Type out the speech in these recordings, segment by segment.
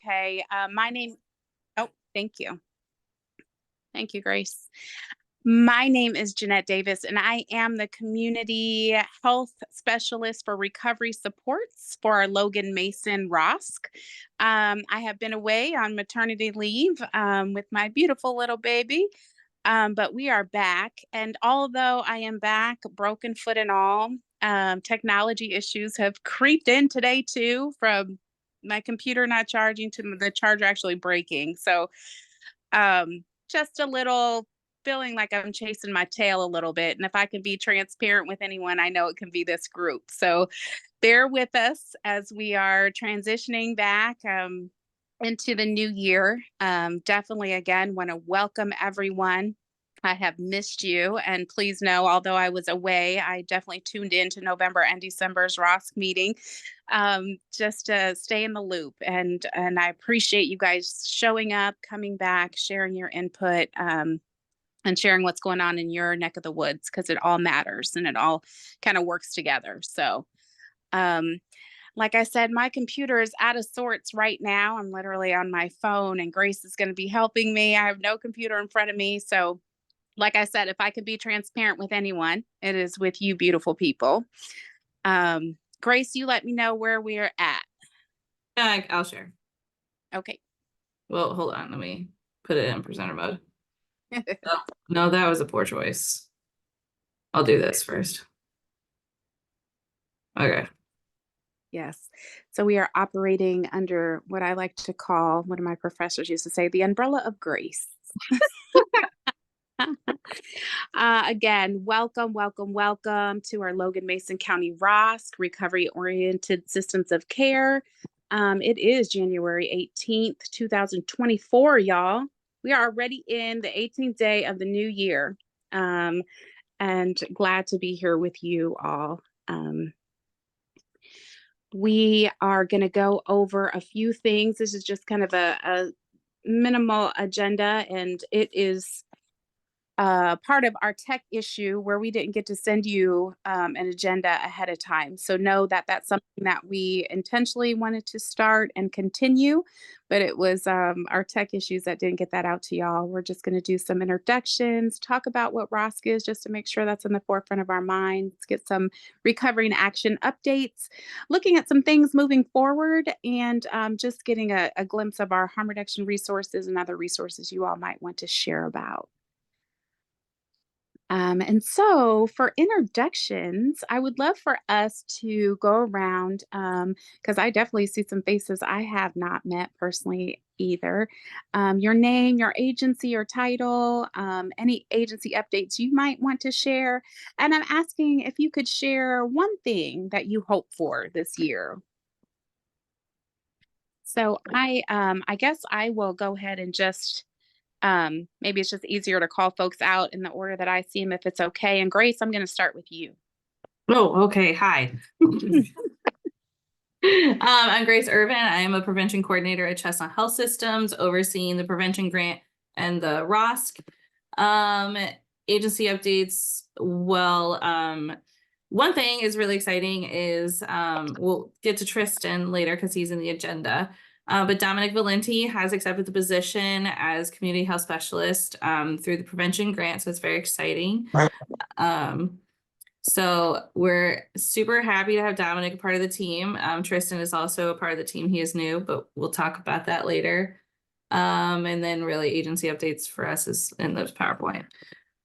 okay. Oh, thank you. Thank you, Grace. My name is Jeanette Davis, and I am the Community Health Specialist for Recovery Supports for our Logan Mason ROSC. I have been away on maternity leave with my beautiful little baby, but we are back. And although I am back, broken foot and all, technology issues have creeped in today too, from my computer not charging to the charger actually breaking. So just a little feeling like I'm chasing my tail a little bit. And if I can be transparent with anyone, I know it can be this group. So bear with us as we are transitioning back into the new year. Definitely, again, want to welcome everyone. I have missed you. And please know, although I was away, I definitely tuned in to November and December's ROSC meeting just to stay in the loop. And I appreciate you guys showing up, coming back, sharing your input, and sharing what's going on in your neck of the woods, because it all matters and it all kind of works together. So, like I said, my computer is out of sorts right now. I'm literally on my phone, and Grace is going to be helping me. I have no computer in front of me. So, like I said, if I could be transparent with anyone, it is with you beautiful people. Grace, you let me know where we're at. I'll share. Okay. Well, hold on. Let me put it in presenter mode. No, that was a poor choice. I'll do this first. Okay. Yes. So we are operating under what I like to call, one of my professors used to say, the umbrella of grace. Again, welcome to our Logan Mason County ROSC, Recovery Oriented Systems of Care. It is January 18th, 2024, y'all. We are already in the 18th day of the new year, and glad to be here with you all. We are going to go over a few things. This is just kind of a minimal agenda, and it is part of our tech issue where we didn't get to send you an agenda ahead of time. So know that that's something that we intentionally wanted to start and continue, but it was our tech issues that didn't get that out to y'all. We're just going to do some introductions, talk about what ROSC is, just to make sure that's in the forefront of our minds, get some recovery and action updates, looking at some things moving forward, and just getting a glimpse of our harm reduction resources and other resources you all might want to share about. And so for introductions, I would love for us to go around because I definitely see some faces I have not met personally either. Your name, your agency or title, any agency updates you might want to share. And I'm asking if you could share one thing that you hope for this year. So I guess I will go ahead and just maybe it's just easier to call folks out in the order that I see them, if it's okay. And Grace, I'm going to start with you. Oh, okay. Hi. I'm Grace Irvin. I am a prevention coordinator at Chestnut Health Systems, overseeing the prevention grant and the ROSC. Agency updates. Well, one thing is really exciting is we'll get to Tristan later because he's in the agenda. But Dominic Valenti has accepted the position as community health specialist through the prevention grant. So it's very exciting. So we're super happy to have Dominic a part of the team. Tristan is also a part of the team. He is new, but we'll talk about that later. And then really agency updates for us is in those PowerPoint.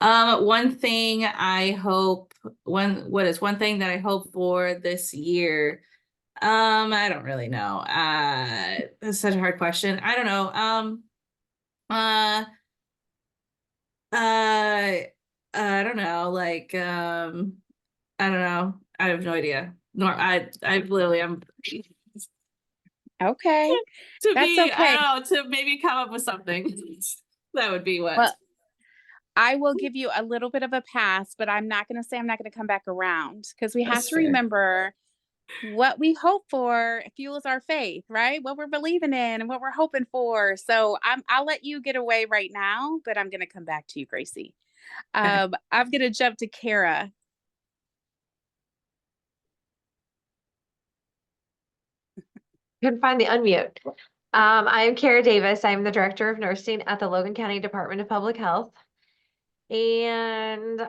One thing I hope, one thing that I hope for this year? I don't really know. That's such a hard question. I don't know. I don't know. Like, I don't know. I have no idea. Nor I literally am. Okay. To That's be, okay. I don't know, to maybe come up with something. That would be what. Well, I will give you a little bit of a pass, but I'm not going to say I'm not going to come back around, because we have to remember what we hope for fuels our faith, right? What we're believing in and what we're hoping for. So I'll let you get away right now, but I'm going to come back to you, Gracie. I'm going to jump to Kara. Couldn't find the unmute. I am Kara Davis. I'm the Director of Nursing at the Logan County Department of Public Health. And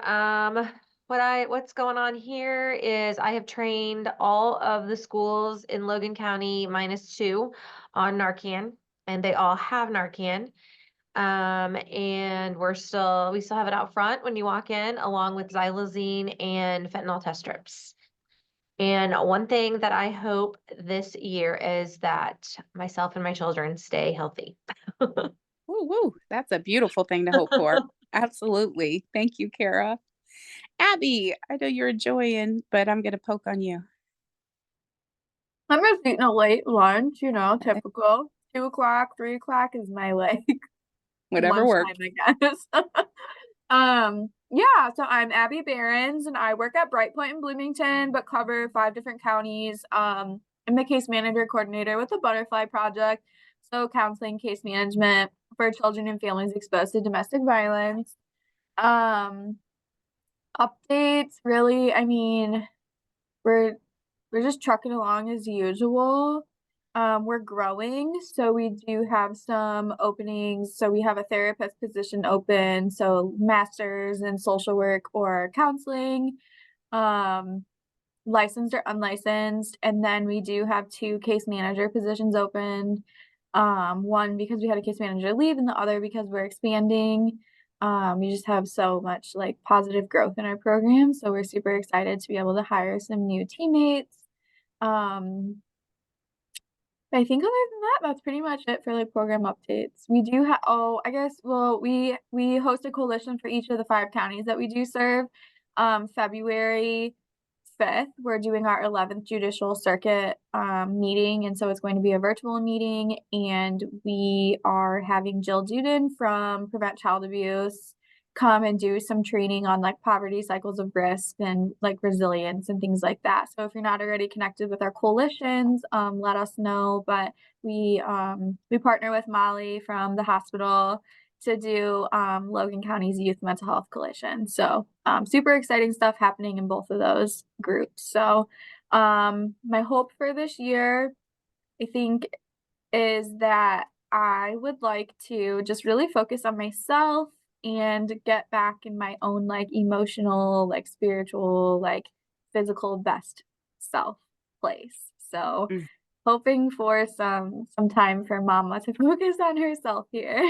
what's going on here is I have trained all of the schools in Logan County -2 on Narcan, and they all have Narcan. And we still have it out front when you walk in, along with xylazine and fentanyl test strips. And one thing that I hope this year is that myself and my children stay healthy. Woo, woo. That's a beautiful thing to hope for. Absolutely. Thank you, Kara. Abby, I know you're enjoying, but I'm going to poke on you. I'm just eating a late lunch, typical. 2 o'clock, 3 o'clock is my Whatever works. lunchtime, I guess. Yeah, so I'm Abby Behrens and I work at Brightpoint in Bloomington, but cover 5 different counties. I'm the case manager coordinator with the Butterfly Project, so counseling, case management for children and families exposed to domestic violence. Updates, really, I mean, we're just trucking along as usual. We're growing, so we do have some openings. So we have a therapist position open, so masters in social work or counseling, licensed or unlicensed. And then we do have 2 case manager positions open. One because we had a case manager leave, and the other because we're expanding. We just have so much like positive growth in our program, so we're super excited to be able to hire some new teammates. I think other than that, that's pretty much it for like program updates. We do have, we host a coalition for each of the 5 counties that we do serve. February 5th, we're doing our 11th Judicial Circuit meeting, and so it's going to be a virtual meeting, and we are having Jill Duden from Prevent Child Abuse come and do some training on like poverty cycles of risk and like resilience and things like that. So if you're not already connected with our coalitions, let us know. But we partner with Molly from the hospital to do Logan County's Youth Mental Health Coalition. So super exciting stuff happening in both of those groups. So my hope for this year, I think, is that I would like to just really focus on myself and get back in my own like emotional, like spiritual, like physical best self place. So hoping for some time for mama to focus on herself here.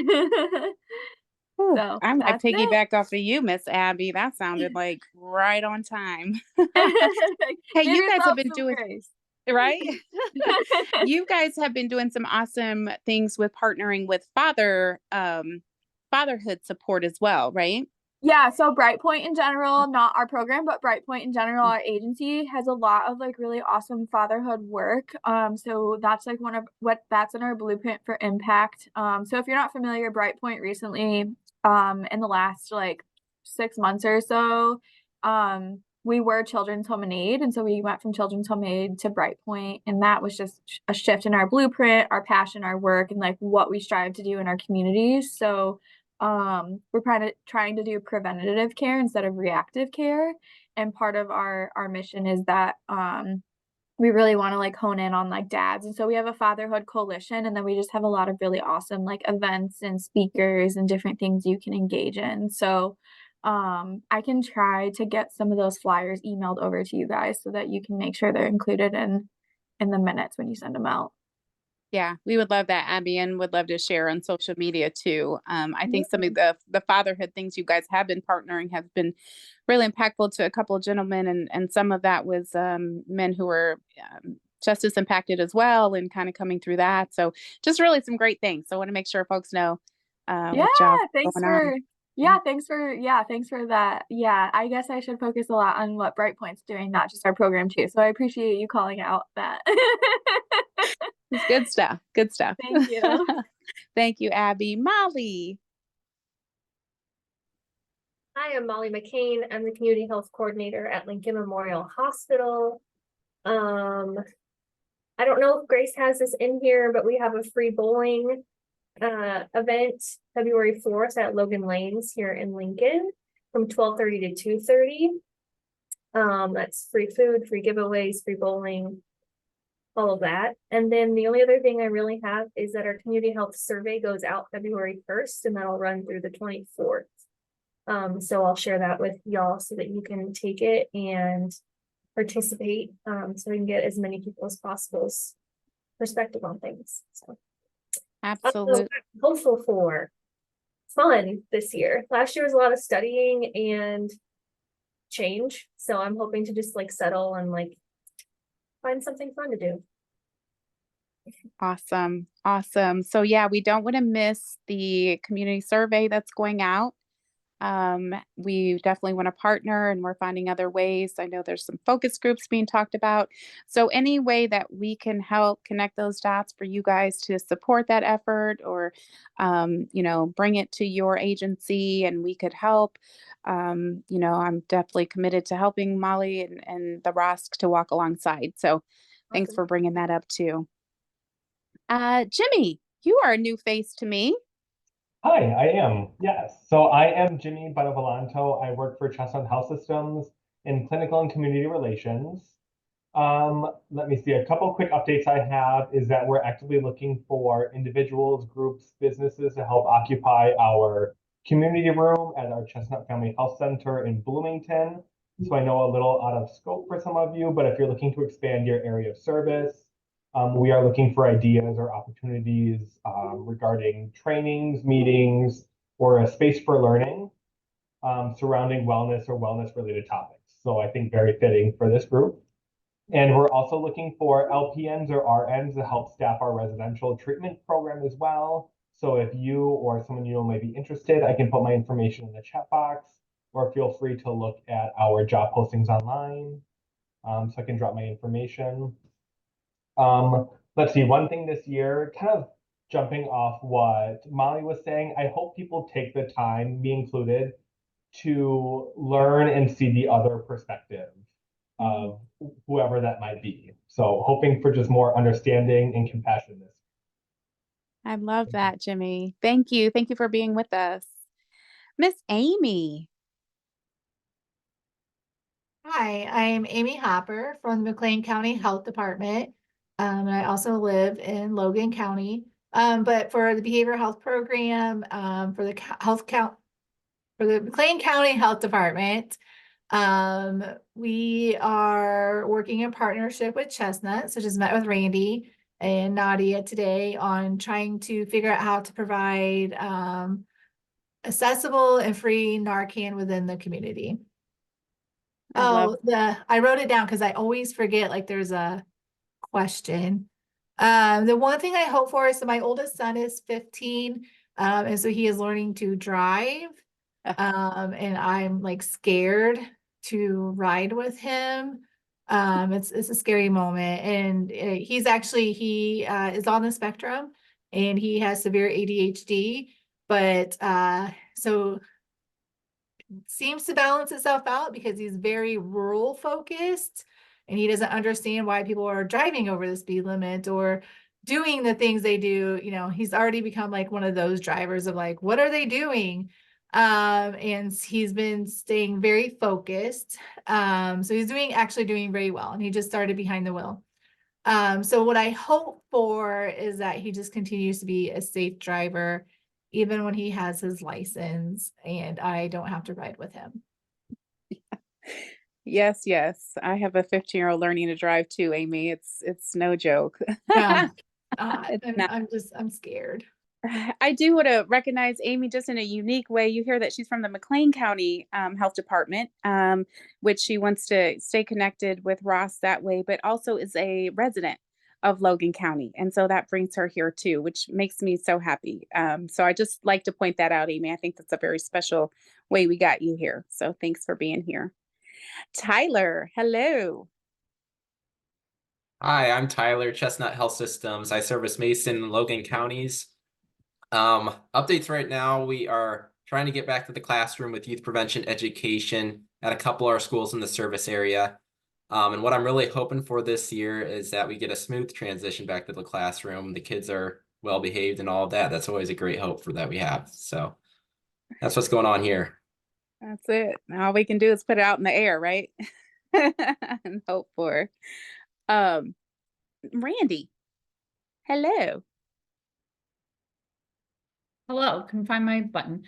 So I might that's it. piggyback off of you, Miss Abby. That sounded like right on time. Hey, Give you guys have yourself been some doing grace. right. You guys have been doing some awesome things with partnering with fatherhood support as well, right? Yeah, so Brightpoint in general, not our program, but Brightpoint in general, our agency has a lot of like really awesome fatherhood work. So that's like one of that's in our blueprint for impact. So if you're not familiar, Brightpoint recently, in the last like 6 months or so, we were Children's Home and Aid, and so we went from Children's Home Aid to Brightpoint, and that was just a shift in our blueprint, our passion, our work, and like what we strive to do in our communities. So we're trying to do preventative care instead of reactive care, and part of our mission is that we really want to like hone in on like dads, and so we have a fatherhood coalition, and then we just have a lot of really awesome like events and speakers and different things you can engage in. So I can try to get some of those flyers emailed over to you guys so that you can make sure they're included in the minutes when you send them out. Yeah, we would love that, Abby, and would love to share on social media too. I think some of the fatherhood things you guys have been partnering have been really impactful to a couple of gentlemen, and some of that was men who were justice impacted as well, and kind of coming through that. So just really some great things. So I want to make sure folks know what y'all thanks going for on. thanks for that. Yeah, I guess I should focus a lot on what Brightpoint's doing, not just our program too. So I appreciate you calling out that. It's good stuff. Good stuff. Thank you. Thank you, Abby. Molly. Hi, I'm Molly McCain. I'm the community health coordinator at Lincoln Memorial Hospital. I don't know if Grace has this in here, but we have a free bowling event February 4th at Logan Lanes here in Lincoln from 12:30 to 2:30. That's free food, free giveaways, free bowling. all of that. And then the only other thing I really have is that our community health survey goes out February 1st, and that'll run through the 24th. So I'll share that with y'all so that you can take it and participate, so we can get as many people as possible's perspective on things. So Absolutely. I'm hopeful for fun this year. Last year was a lot of studying and change, so I'm hoping to just like settle and like find something fun to do. Awesome. Awesome. So yeah, we don't want to miss the community survey that's going out. We definitely want to partner, and we're finding other ways. I know there's some focus groups being talked about. So any way that we can help connect those dots for you guys to support that effort, or, bring it to your agency and we could help. I'm definitely committed to helping Molly and the ROSC to walk alongside. So thanks Awesome. for bringing that up too. Jimmy, you are a new face to me. Hi, I am. Yes. So I am Jimmy Bonavolanto. I work for Chestnut Health Systems in clinical and community relations. Let me see. A couple quick updates I have is that we're actively looking for individuals, groups, businesses to help occupy our community room at our Chestnut Family Health Center in Bloomington. So I know a little out of scope for some of you, but if you're looking to expand your area of service, we are looking for ideas or opportunities regarding trainings, meetings, or a space for learning surrounding wellness or wellness related topics. So I think very fitting for this group. And we're also looking for LPNs or RNs to help staff our residential treatment program as well. So if you or someone you know may be interested, I can put my information in the chat box, or feel free to look at our job postings online. So I can drop my information. Let's see, one thing this year, kind of jumping off what Molly was saying, I hope people take the time, me included, to learn and see the other perspective of whoever that might be. So hoping for just more understanding and compassion this. I love that, Jimmy. Thank you. Thank you for being with us. Miss Amy. Hi, I'm Amy Hopper from the McLean County Health Department. And I also live in Logan County. But for the behavioral health program, for the for the McLean County Health Department, we are working in partnership with Chestnut. So just met with Randy and Nadia today on trying to figure out how to provide accessible and free Narcan within the community. I wrote it down because I always forget, like there's a question. The one thing I hope for is, so my oldest son is 15, and so he is learning to drive. And I'm like scared to ride with him. It's a scary moment. And he is on the spectrum and he has severe ADHD, but so seems to balance itself out because he's very rural focused and he doesn't understand why people are driving over the speed limit or doing the things they do. He's already become like one of those drivers of like, what are they doing? And he's been staying very focused. So he's actually doing very well, and he just started behind the wheel. So what I hope for is that he just continues to be a safe driver even when he has his license and I don't have to ride with him. Yes, yes. I have a 15-year-old learning to drive too, Amy. It's no joke. Yeah. It's not. I'm scared. I do want to recognize Amy just in a unique way. You hear that she's from the McLean County Health Department, which she wants to stay connected with Ross that way, but also is a resident of Logan County. And so that brings her here too, which makes me so happy. So I just like to point that out, Amy. I think that's a very special way we got you here. So thanks for being here. Tyler, hello. Hi, I'm Tyler, Chestnut Health Systems. I service Mason and Logan counties. Updates right now, we are trying to get back to the classroom with youth prevention education at a couple of our schools in the service area. And what I'm really hoping for this year is that we get a smooth transition back to the classroom. The kids are well behaved and all of that. That's always a great hope for that we have. So that's what's going on here. That's it. All we can do is put it out in the air, right? And hope for. Randy. Hello. Hello, can find my button.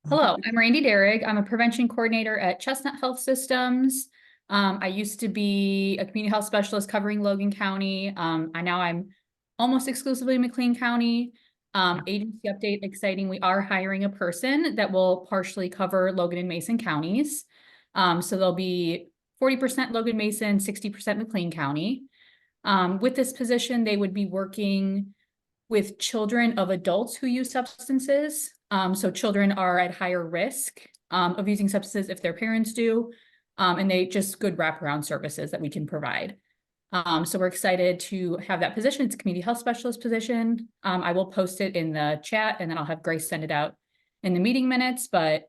Hello, I'm Randy Derrig. I'm a prevention coordinator at Chestnut Health Systems. I used to be a community health specialist covering Logan County. I'm almost exclusively McLean County. Agency update, exciting. We are hiring a person that will partially cover Logan and Mason counties. So there'll be 40% Logan Mason, 60% McLean County. With this position, they would be working with children of adults who use substances. So children are at higher risk of using substances if their parents do. And they just good wraparound services that we can provide. So we're excited to have that position. It's a community health specialist position. I will post it in the chat and then I'll have Grace send it out in the meeting minutes, but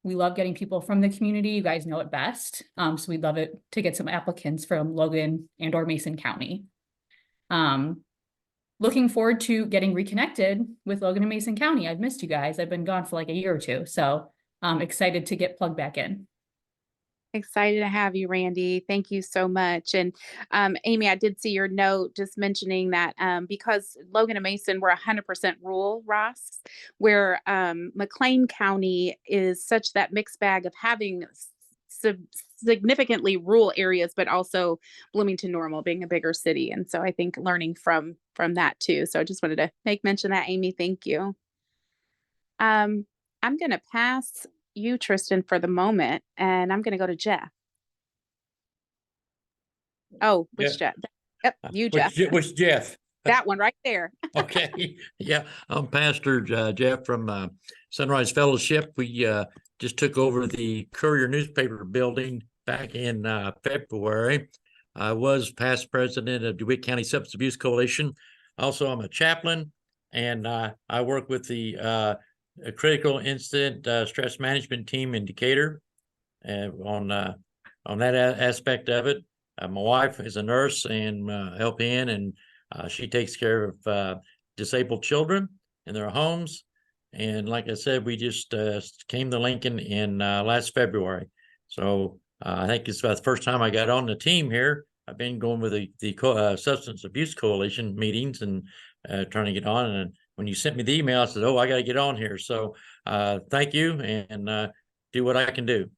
we love getting people from the community. You guys know it best. So we'd love it to get some applicants from Logan and or Mason County. Looking forward to getting reconnected with Logan and Mason County. I've missed you guys. I've been gone for like a year or two. So I'm excited to get plugged back in. Excited to have you, Randy. Thank you so much. And Amy, I did see your note just mentioning that because Logan and Mason were 100% rural ROSC, where McLean County is such that mixed bag of having significantly rural areas, but also Bloomington Normal being a bigger city. And so I think learning from that too. So I just wanted to make mention of that, Amy. Thank you. I'm going to pass you, Tristan, for the moment, and I'm going to go to Jeff. Oh, which Jeff? Yep, you, Jeff. Which Jeff? That one right there. Okay. Yeah, I'm Pastor Jeff from Sunrise Fellowship. We just took over the Courier newspaper building back in February. I was past president of DeWitt County Substance Abuse Coalition. Also, I'm a chaplain, and I work with the critical incident stress management team in Decatur on that aspect of it. My wife is a nurse and LPN, and she takes care of disabled children in their homes. And like I said, we just came to Lincoln in last February. So I think it's about the first time I got on the team here. I've been going with the Substance Abuse Coalition meetings and trying to get on. And when you sent me the email, I said, oh, I got to get on here. So thank you, and do what I can do.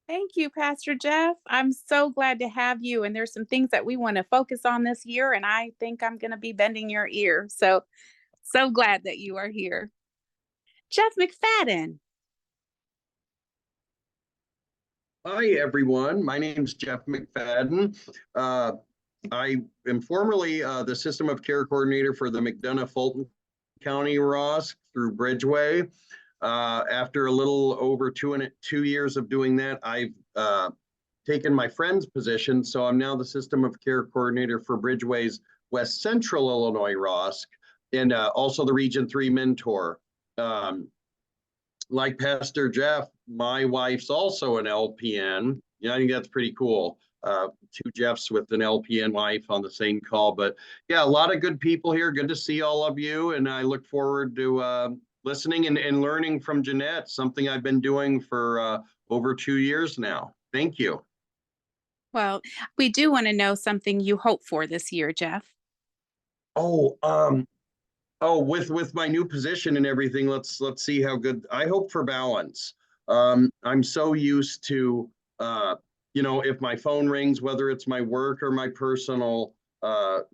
Thank you, Pastor Jeff. I'm so glad to have you. And there's some things that we want to focus on this year. And I think I'm going to be bending your ear. So glad that you are here. Jeff McFadden. Hi, everyone. My name is Jeff McFadden. I am formerly the System of Care Coordinator for the McDonough-Fulton County ROSC through Bridgeway. After a little over 2 years of doing that, I've taken my friend's position. So I'm now the System of Care Coordinator for Bridgeway's West Central Illinois ROSC, and also the Region 3 mentor. Like Pastor Jeff, my wife's also an LPN. Yeah, I think that's pretty cool. 2 Jeffs with an LPN wife on the same call. But yeah, a lot of good people here. Good to see all of you. And I look forward to listening and learning from Jeanette, something I've been doing for over 2 years now. Thank you. Well, we do want to know something you hope for this year, Jeff. With my new position and everything, let's see how good. I hope for balance. I'm so used to, if my phone rings, whether it's my work or my personal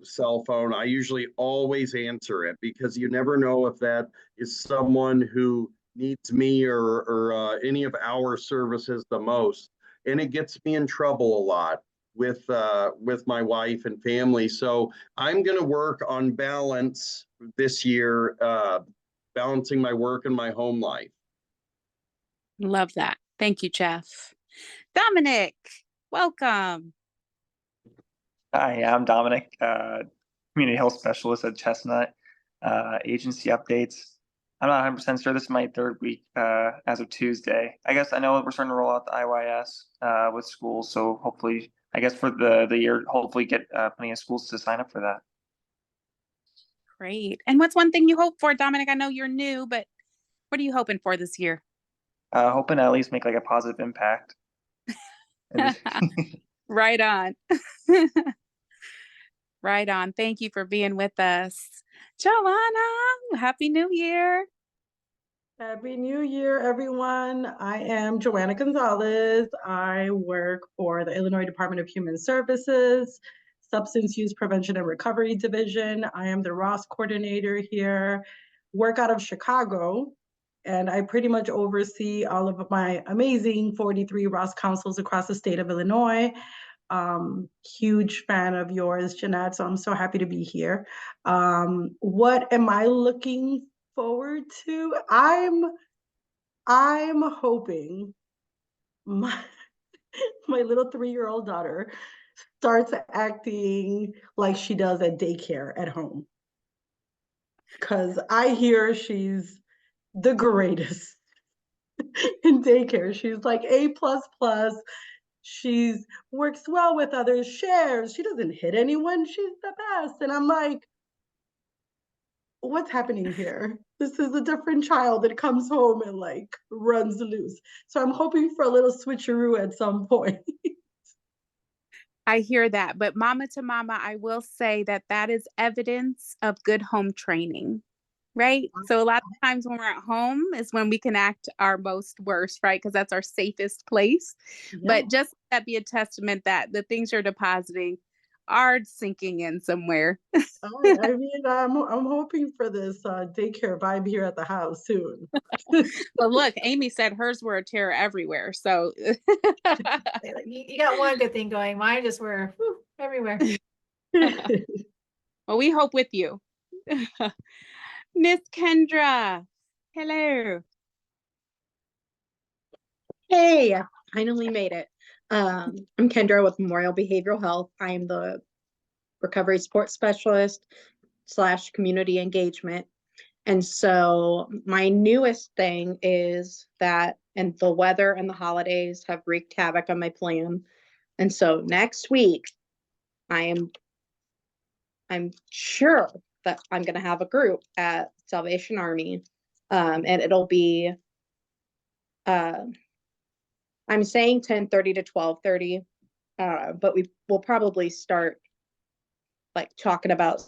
cell phone, I usually always answer it, because you never know if that is someone who needs me or any of our services the most. And it gets me in trouble a lot with my wife and family. So I'm going to work on balance this year, balancing my work and my home life. Love that. Thank you, Jeff. Dominic, welcome. Hi, I'm Dominic, community health specialist at Chestnut. Agency updates. I'm not 100% sure. This is my 3rd week as of Tuesday. I guess I know we're starting to roll out the IYS with schools. So hopefully, I guess for the year, hopefully get plenty of schools to sign up for that. Great. And what's one thing you hope for, Dominic? I know you're new, but what are you hoping for this year? Hoping to at least make like a positive impact. Right on. Right on. Thank you for being with us. Joanna, Happy New Year. Happy New Year, everyone. I am Joanna Gonzalez. I work for the Illinois Department of Human Services, Substance Use Prevention and Recovery Division. I am the ROSC coordinator here, work out of Chicago, and I pretty much oversee all of my amazing 43 ROSC councils across the state of Illinois. Huge fan of yours, Jeanette, so I'm so happy to be here. What am I looking forward to? I'm hoping my little 3-year-old daughter starts acting like she does at daycare at home, because I hear she's the greatest in daycare. She's like A++. She's works well with others, shares. She doesn't hit anyone. She's the best. And I'm like, what's happening here? This is a different child that comes home and like runs loose. So I'm hoping for a little switcheroo at some point. I hear that, but mama to mama, I will say that that is evidence of good home training, right? So a lot of times when we're at home is when we can act our most worst, right? Because that's our safest place. But just that be a testament that the things you're depositing are sinking in somewhere. Oh, I mean, I'm hoping for this daycare vibe here at the house soon. But look, Amy said hers were a terror everywhere. So You got one good thing going. Mine just were everywhere. well, we hope with you. Miss Kendra, hello. Hey, finally made it. I'm Kendra with Memorial Behavioral Health. I am the recovery support specialist / community engagement. And so my newest thing is that, and the weather and the holidays have wreaked havoc on my plan. And so next week, I'm sure that I'm going to have a group at Salvation Army, and it'll be, I'm saying 10:30 to 12:30, but we will probably start like talking about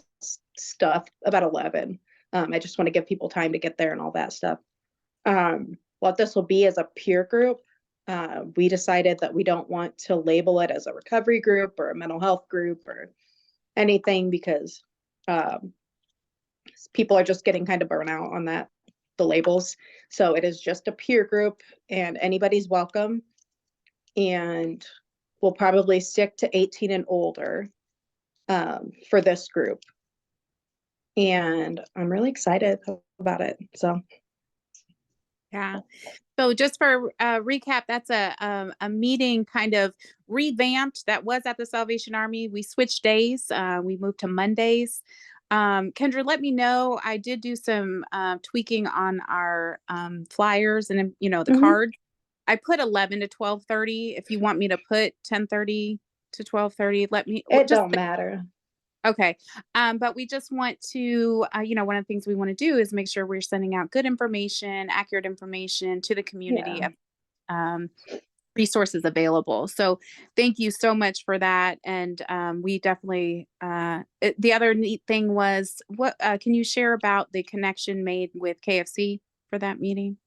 stuff about 11. I just want to give people time to get there and all that stuff. What this will be is a peer group. We decided that we don't want to label it as a recovery group or a mental health group or anything, because people are just getting kind of burnt out on the labels. So it is just a peer group and anybody's welcome. And we'll probably stick to 18 and older for this group. And I'm really excited about it. So yeah. So just for recap, that's a meeting kind of revamped that was at the Salvation Army. We switched days. We moved to Mondays. Kendra, let me know. I did do some tweaking on our flyers and the card. I put 11 to 12:30. If you want me to put 10:30 to 12:30, let me. It don't matter. Okay. But we just want to, one of the things we want to do is make sure we're sending out good information, accurate information to the community, resources available. So thank you so much for that. And we definitely, the other neat thing was, what can you share about the connection made with KFC for that meeting?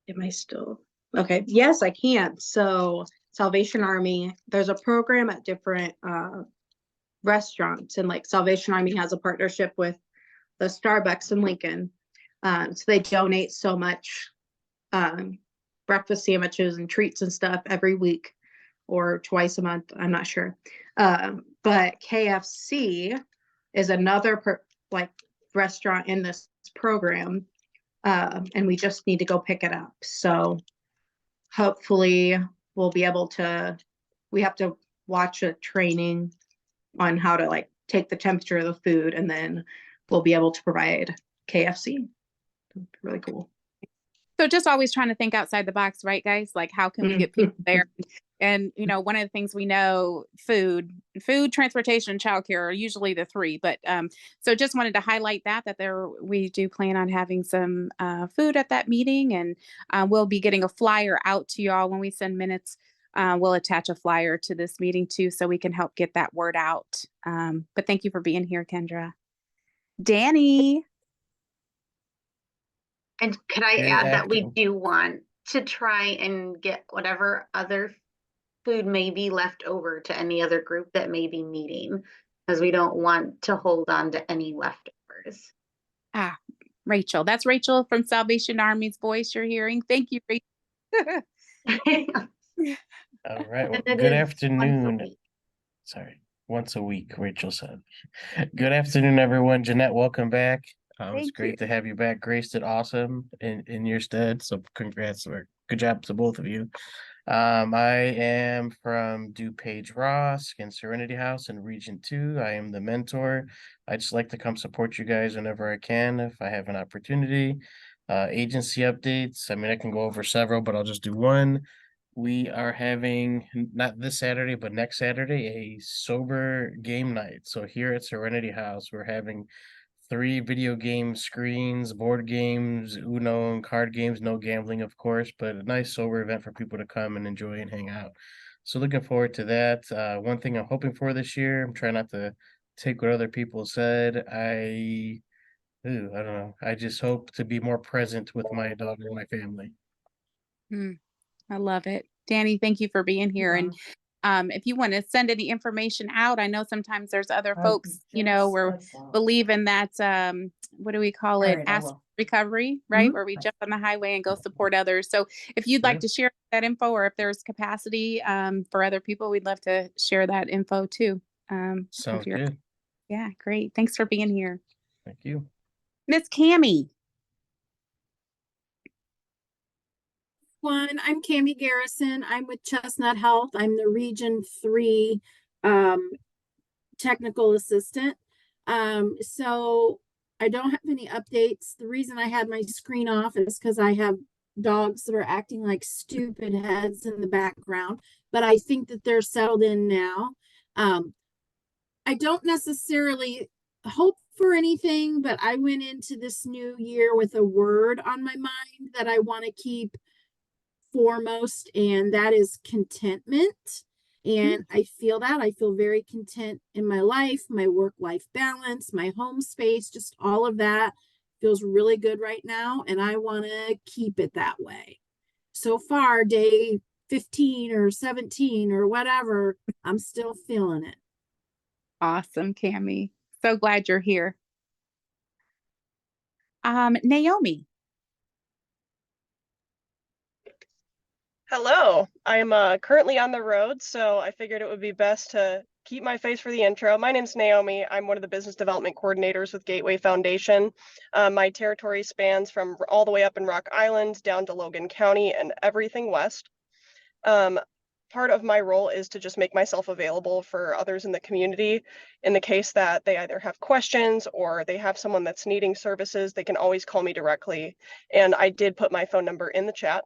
Am I still? Okay. Yes, I can. So Salvation Army, there's a program at different restaurants, and like Salvation Army has a partnership with the Starbucks in Lincoln. So they donate so much breakfast sandwiches and treats and stuff every week or twice a month. I'm not sure. But KFC is another restaurant in this program. And we just need to go pick it up. So hopefully we'll be able to, we have to watch a training on how to take the temperature of the food, and then we'll be able to provide KFC. Really cool. So just always trying to think outside the box, right, guys? Like, how can we get people there? And, one of the things we know, food, transportation, and childcare are usually the three. But so just wanted to highlight that we do plan on having some food at that meeting, and we'll be getting a flyer out to y'all when we send minutes we'll attach a flyer to this meeting too, so we can help get that word out. But thank you for being here, Kendra. Danny. And could I Good add that we afternoon. do want to try and get whatever other food may be left over to any other group that may be meeting, because we don't want to hold on to any leftovers. Ah, Rachel. That's Rachel from Salvation Army's voice you're hearing. Thank you, Rachel. All right. Well, And it good is once a afternoon. week. Sorry, once a week, Rachel said. Good afternoon, everyone. Jeanette, welcome back. It's Thank you. great to have you back. Grace did awesome in your stead. So congrats or good job to both of you. I am from DuPage ROSC and Serenity House in Region 2. I am the mentor. I just like to come support you guys whenever I can if I have an opportunity. Agency updates. I mean, I can go over several, but I'll just do one. We are having, not this Saturday, but next Saturday, a sober game night. So here at Serenity House, we're having 3 video game screens, board games, Uno and card games, no gambling, of course, but a nice sober event for people to come and enjoy and hang out. So looking forward to that. One thing I'm hoping for this year, I'm trying not to take what other people said. I don't know. I just hope to be more present with my daughter and my family. I love it. Danny, thank you for being here. And if you want to send any information out, I know sometimes there's other folks, we're believing that, what do we call it? Ask recovery, right? Where we jump on the highway and go support others. So if you'd like to share that info, or if there's capacity for other people, we'd love to share that info too. Sounds good. Yeah, great. Thanks for being here. Thank you. Miss Cammie. I'm Cammie Garrison. I'm with Chestnut Health. I'm the Region 3 technical assistant. So I don't have any updates. The reason I had my screen off is because I have dogs that are acting like stupid heads in the background, but I think that they're settled in now. I don't necessarily hope for anything, but I went into this new year with a word on my mind that I want to keep foremost, and that is contentment. And I feel very content in my life, my work-life balance, my home space, just all of that feels really good right now, and I want to keep it that way. So far, day 15 or 17 or whatever, I'm still feeling it. Awesome, Cammie. So glad you're here. Naomi. Hello, I'm currently on the road, so I figured it would be best to keep my face for the intro. My name's Naomi. I'm one of the business development coordinators with Gateway Foundation. My territory spans from all the way up in Rock Island down to Logan County and everything west. Part of my role is to just make myself available for others in the community. In the case that they either have questions or they have someone that's needing services, they can always call me directly. And I did put my phone number in the chat.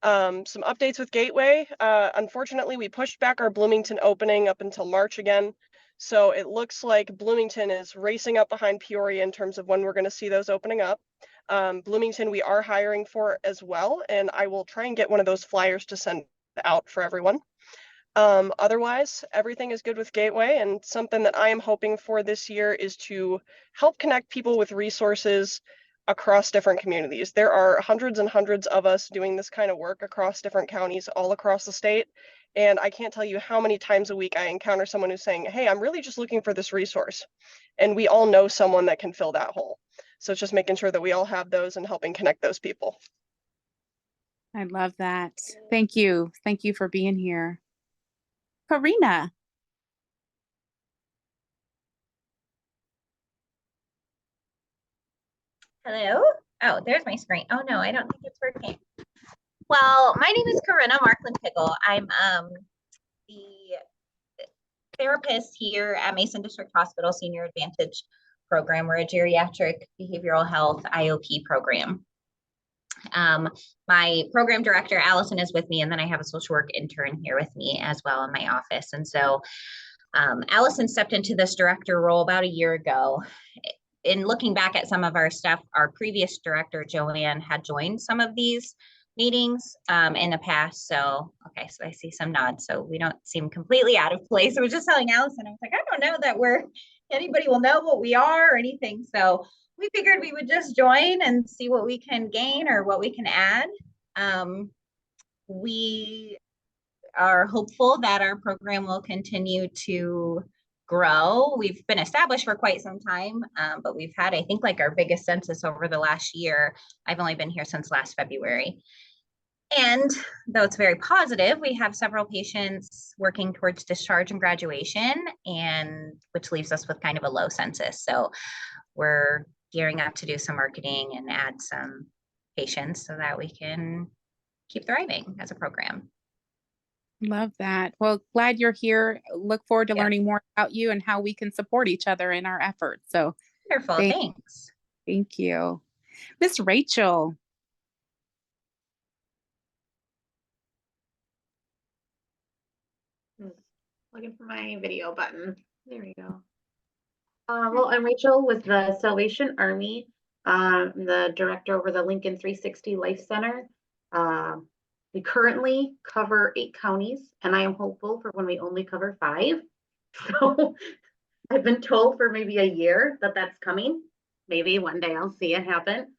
Some updates with Gateway. Unfortunately, we pushed back our Bloomington opening up until March again. So it looks like Bloomington is racing up behind Peoria in terms of when we're going to see those opening up. Bloomington, we are hiring for as well, and I will try and get one of those flyers to send out for everyone. Otherwise, everything is good with Gateway, and something that I am hoping for this year is to help connect people with resources across different communities. There are hundreds and hundreds of us doing this kind of work across different counties all across the state. And I can't tell you how many times a week I encounter someone who's saying, hey, I'm really just looking for this resource. And we all know someone that can fill that hole. So it's just making sure that we all have those and helping connect those people. I love that. Thank you. Thank you for being here. Karina. Hello? Oh, there's my screen. Oh no, I don't think it's working. Well, my name is Corinna Markland Pickle. I'm the therapist here at Mason District Hospital Senior Advantage Program. We're a geriatric behavioral health IOP program. My program director, Allison, is with me, and then I have a social work intern here with me as well in my office. And so Allison stepped into this director role about a year ago. In looking back at some of our stuff, our previous director, Joanne, had joined some of these meetings in the past. So, okay, so I see some nods. So we don't seem completely out of place. I was just telling Allison, I was like, I don't know that anybody will know what we are or anything. So we figured we would just join and see what we can gain or what we can add. We are hopeful that our program will continue to grow. We've been established for quite some time, but we've had, I think, like our biggest census over the last year. I've only been here since last February. And though it's very positive, we have several patients working towards discharge and graduation, and which leaves us with kind of a low census. So we're gearing up to do some marketing and add some patients so that we can keep thriving as a program. Love that. Well, glad you're here. Look forward to learning more about you and how we can support each other in our efforts. So wonderful. Thanks. Thank you. Miss Rachel. Looking for my video button. There we go. Well, I'm Rachel with the Salvation Army. I'm the director over the Lincoln 360 Life Center. We currently cover 8 counties, and I am hopeful for when we only cover 5. So I've been told for maybe a year that that's coming. Maybe one day I'll see it happen.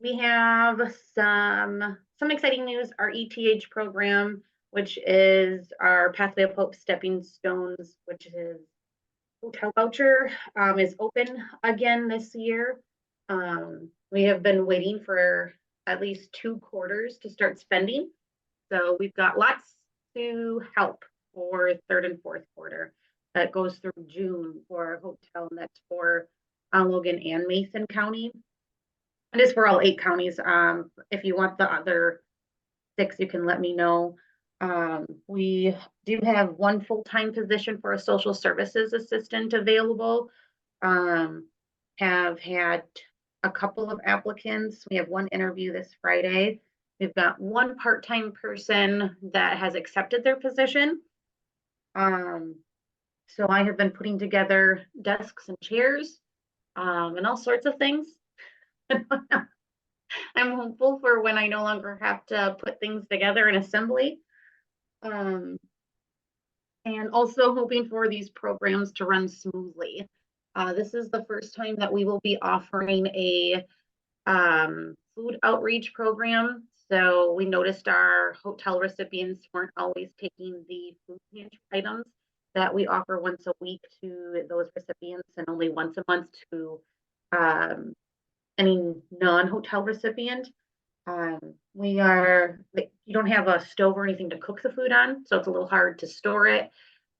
We have some exciting news. Our ETH program, which is our Pathway of Hope Stepping Stones, which is hotel voucher, is open again this year. We have been waiting for at least 2 quarters to start spending. So we've got lots to help for 3rd and 4th quarter. That goes through June for our hotel, and that's for Logan and Mason County. It is for all 8 counties. If you want the other 6, you can let me know. We do have 1 full-time position for a social services assistant available. Have had a couple of applicants. We have 1 interview this Friday. We've got 1 part-time person that has accepted their position. So I have been putting together desks and chairs and all sorts of things. I'm hopeful for when I no longer have to put things together in assembly. And also hoping for these programs to run smoothly. This is the first time that we will be offering a food outreach program. So we noticed our hotel recipients weren't always taking the food pantry items that we offer once a week to those recipients, and only once a month to any non-hotel recipient. You don't have a stove or anything to cook the food on, so it's a little hard to store it,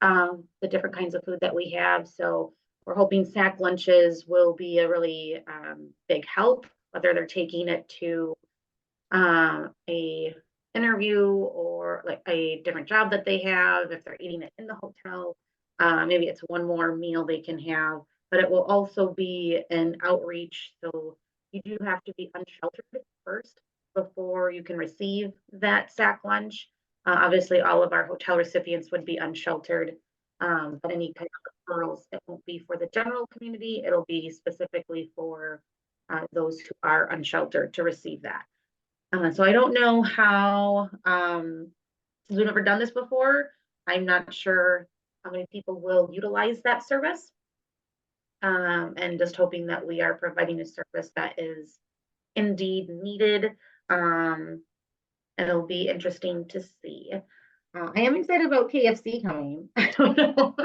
the different kinds of food that we have. So we're hoping sack lunches will be a really big help, whether they're taking it to a interview or like a different job that they have, if they're eating it in the hotel, maybe it's one more meal they can have. But it will also be an outreach, so you do have to be unsheltered first before you can receive that sack lunch. Obviously, all of our hotel recipients would be unsheltered, but any kind of referrals, it won't be for the general community. It'll be specifically for those who are unsheltered to receive that. So I don't know how, since we've never done this before, I'm not sure how many people will utilize that service. And just hoping that we are providing a service that is indeed needed. It'll be interesting to see. I am excited about KFC coming. I don't know.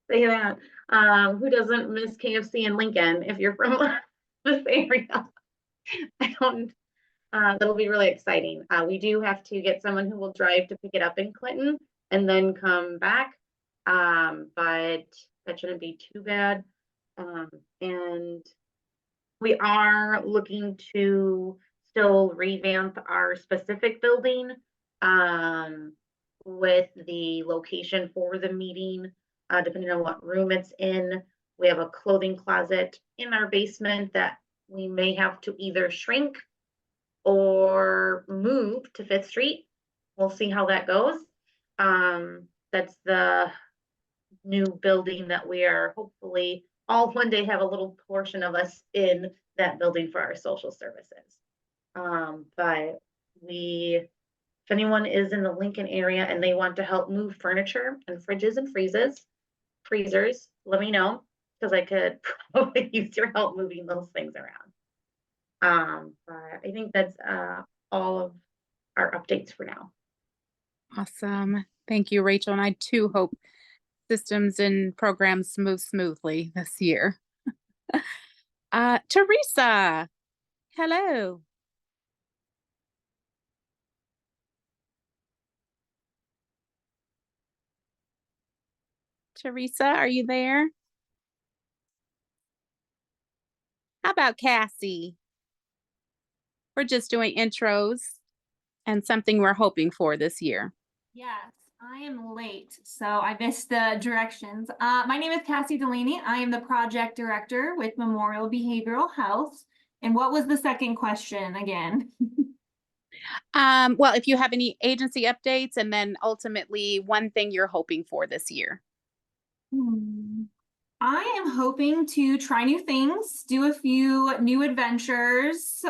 Say that. Who doesn't miss KFC in Lincoln if you're from this area? I don't. That'll be really exciting. We do have to get someone who will drive to pick it up in Clinton and then come back. But that shouldn't be too bad. And we are looking to still revamp our specific building with the location for the meeting, depending on what room it's in. We have a clothing closet in our basement that we may have to either shrink or move to 5th Street. We'll see how that goes. That's the new building that we are hopefully all one day have a little portion of us in that building for our social services. But if anyone is in the Lincoln area and they want to help move furniture and fridges and freezers, let me know, because I could probably use your help moving those things around. But I think that's all of our updates for now. Awesome. Thank you, Rachel. And I too hope systems and programs move smoothly this year. Teresa, hello. Teresa, are you there? How about Cassie? We're just doing intros and something we're hoping for this year. Yes, I am late, so I missed the directions. My name is Cassie Delaney. I am the project director with Memorial Behavioral Health. And what was the second question again? Well, if you have any agency updates, and then ultimately one thing you're hoping for this year. I am hoping to try new things, do a few new adventures,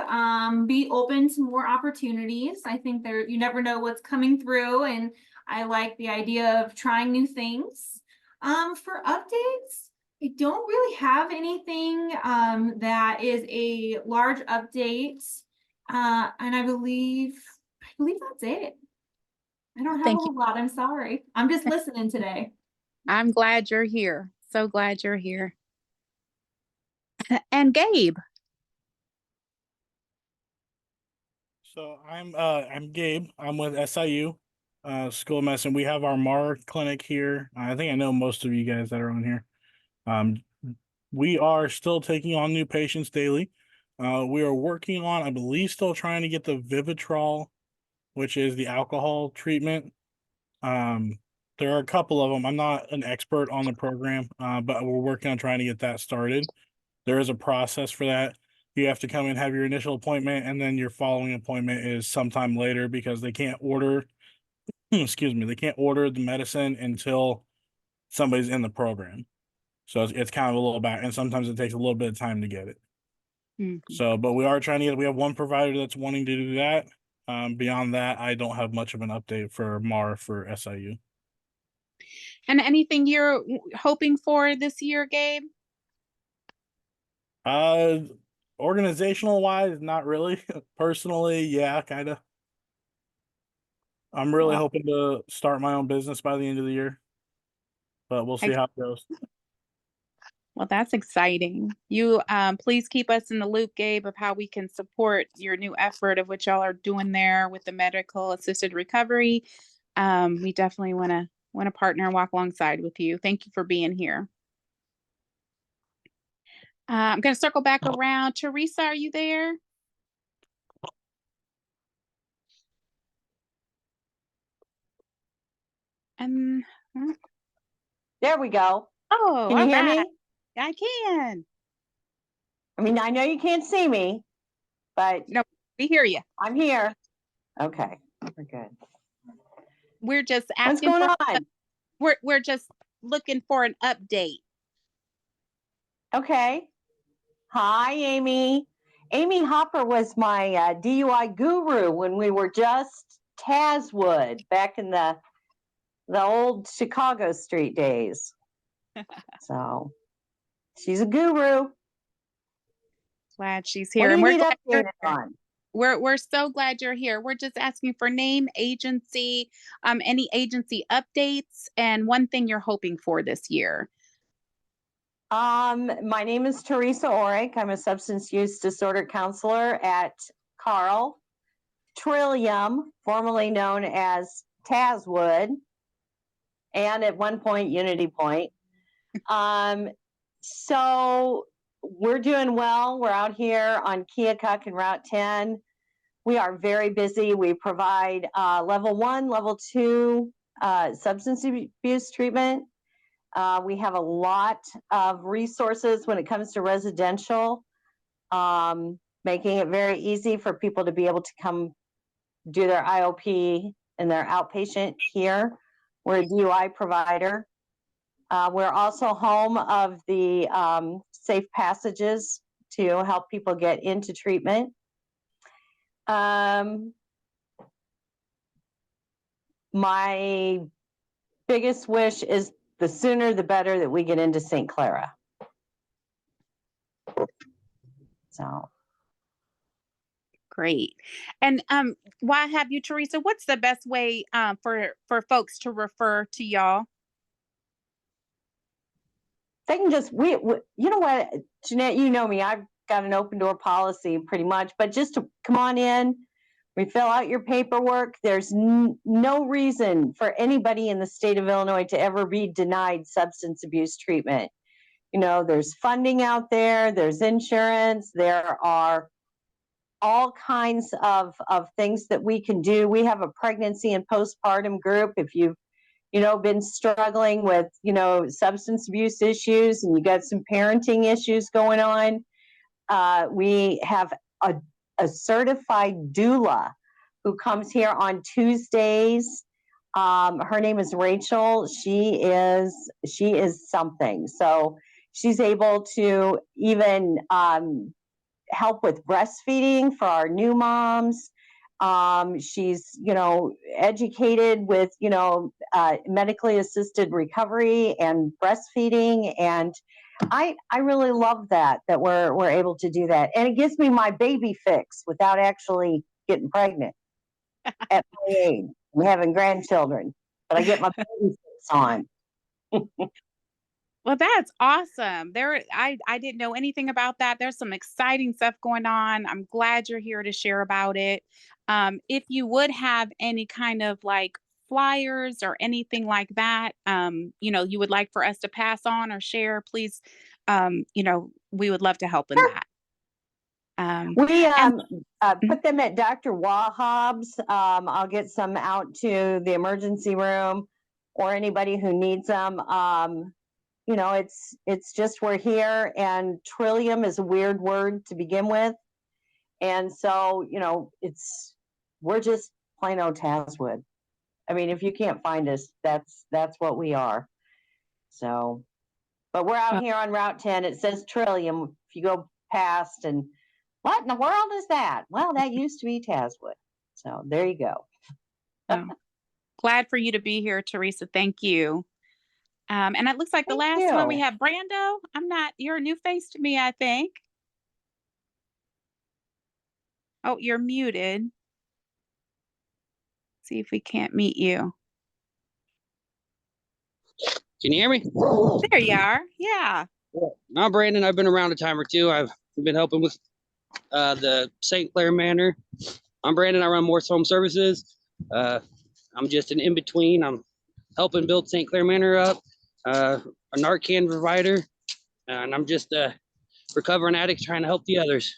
be open to more opportunities. I think you never know what's coming through, and I like the idea of trying new things. For updates, I don't really have anything that is a large update. And I believe that's it. I don't have a whole lot. I'm sorry. I'm just listening today. I'm glad you're here. So glad you're here. And Gabe. So I'm Gabe. I'm with SIU School of Medicine. We have our MAR clinic here. I think I know most of you guys that are on here. We are still taking on new patients daily. We are working on, I believe, still trying to get the Vivitrol, which is the alcohol treatment. There are a couple of them. I'm not an expert on the program, but we're working on trying to get that started. There is a process for that. You have to come and have your initial appointment, and then your following appointment is sometime later because they can't order, excuse me, they can't order the medicine until somebody's in the program. So it's kind of a little back, and sometimes it takes a little bit of time to get it. So, but we are trying to get, we have one provider that's wanting to do that. Beyond that, I don't have much of an update for MAR for SIU. And anything you're hoping for this year, Gabe? Organizational wise, not really. Personally, yeah, kind of. I'm really hoping to start my own business by the end of the year, but we'll see how it goes. Well, that's exciting. You please keep us in the loop, Gabe, of how we can support your new effort of what y'all are doing there with the medical assisted recovery. We definitely want to partner and walk alongside with you. Thank you for being here. I'm going to circle back around. Teresa, are you there? And there we go. Oh, can you hear right. me? I can. I mean, I know you can't see me, but no, we hear you. I'm here. Okay, we're good. We're just asking. What's going on? We're just looking for an update. Okay. Hi, Amy. Amy Hopper was my DUI guru when we were just Tazwood back in the old Chicago street days. So she's a guru. Glad she's here. What do you and need updated on? We're so glad you're here. We're just asking for name, agency, any agency updates, and one thing you're hoping for this year. My name is Teresa Orrick. I'm a substance use disorder counselor at Carl Trillium, formerly known as Tazwood, and at one point Unity Point. So we're doing well. We're out here on Keokuk and Route 10. We are very busy. We provide level 1, level 2 substance abuse treatment. We have a lot of resources when it comes to residential, making it very easy for people to be able to come do their IOP and their outpatient here. We're a DUI provider. We're also home of the safe passages to help people get into treatment. My biggest wish is the sooner the better that we get into St. Clara. So. Great. And while I have you, Teresa, what's the best way for folks to refer to y'all? They can just, we you know what, Jeanette, you know me, I've got an open door policy pretty much, but just to come on in, we fill out your paperwork. There's no reason for anybody in the state of Illinois to ever be denied substance abuse treatment. You know, there's funding out there, there's insurance, there are all kinds of things that we can do. We have a pregnancy and postpartum group. If you've, you know, been struggling with, you know, substance abuse issues and you got some parenting issues going on, we have a certified doula who comes here on Tuesdays. Her name is Rachel. She is something. So she's able to even help with breastfeeding for our new moms. She's, you know, educated with, you know, medically assisted recovery and breastfeeding. And I really love that we're able to do that. And it gives me my baby fix without actually getting pregnant at my age and having grandchildren, but I get my baby fix on. Well, that's awesome. I didn't know anything about that. There's some exciting stuff going on. I'm glad you're here to share about it. If you would have any kind of like flyers or anything like that, you know, you would like for us to pass on or share, please, you know, we would love to help in that. We put them at Dr. Wahab's. I'll get some out to the emergency room or anybody who needs them. You know, it's just we're here, and trillium is a weird word to begin with. And so, you know, we're just plain old Tazwood. I mean, if you can't find us, that's what we are. So, but we're out here on Route 10. It says Trillium. If you go past, and what in the world is that? Well, that used to be Tazwood. So there you go. Glad for you to be here, Teresa. Thank you. And it looks like the last one we have Brando. You're a new face to me, I think. Oh, you're muted. See if we can't meet you. Can you hear me? There you are. Yeah. I'm Brandon. I've been around a time or two. I've been helping with the St. Clair Manor. I'm Brandon. I run Morse Home Services. I'm just an in-between. I'm helping build St. Clair Manor up, a Narcan provider, and I'm just a recovering addict trying to help the others.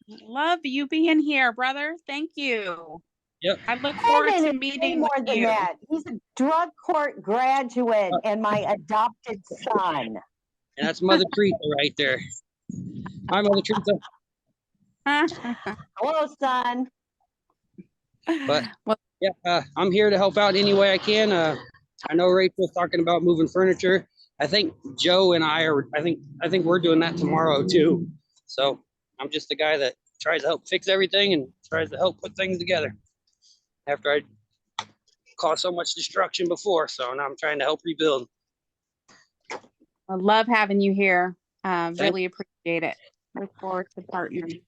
Love you being here, brother. Thank you. Yep. I look forward to meeting more with than you. that. He's a drug court graduate and my adopted son. And that's Mother Teresa right there. Hi, Mother Teresa. Hello, son. But yeah, I'm here to help out any way I can. I know Rachel's talking about moving furniture. I think Joe and I are. I think we're doing that tomorrow too. So I'm just the guy that tries to help fix everything and tries to help put things together. After I caused so much destruction before, so now I'm trying to help rebuild. I love having you here. Really appreciate it. Look forward to partnering.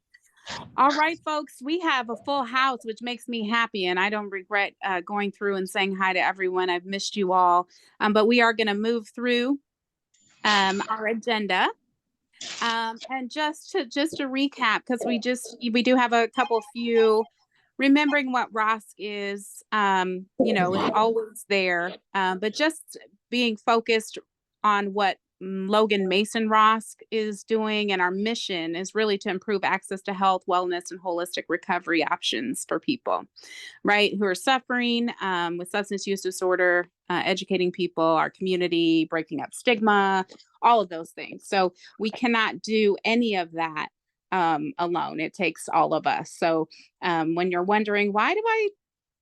All right, folks, we have a full house, which makes me happy, and I don't regret going through and saying hi to everyone. I've missed you all, but we are going to move through our agenda. And just to recap, because we do have a couple few. Remembering what ROSC is, you know, is always there, but just being focused on what Logan Mason ROSC is doing, and our mission is really to improve access to health, wellness, and holistic recovery options for people, right, who are suffering with substance use disorder, educating people, our community, breaking up stigma, all of those things. So we cannot do any of that alone. It takes all of us. So when you're wondering, why do I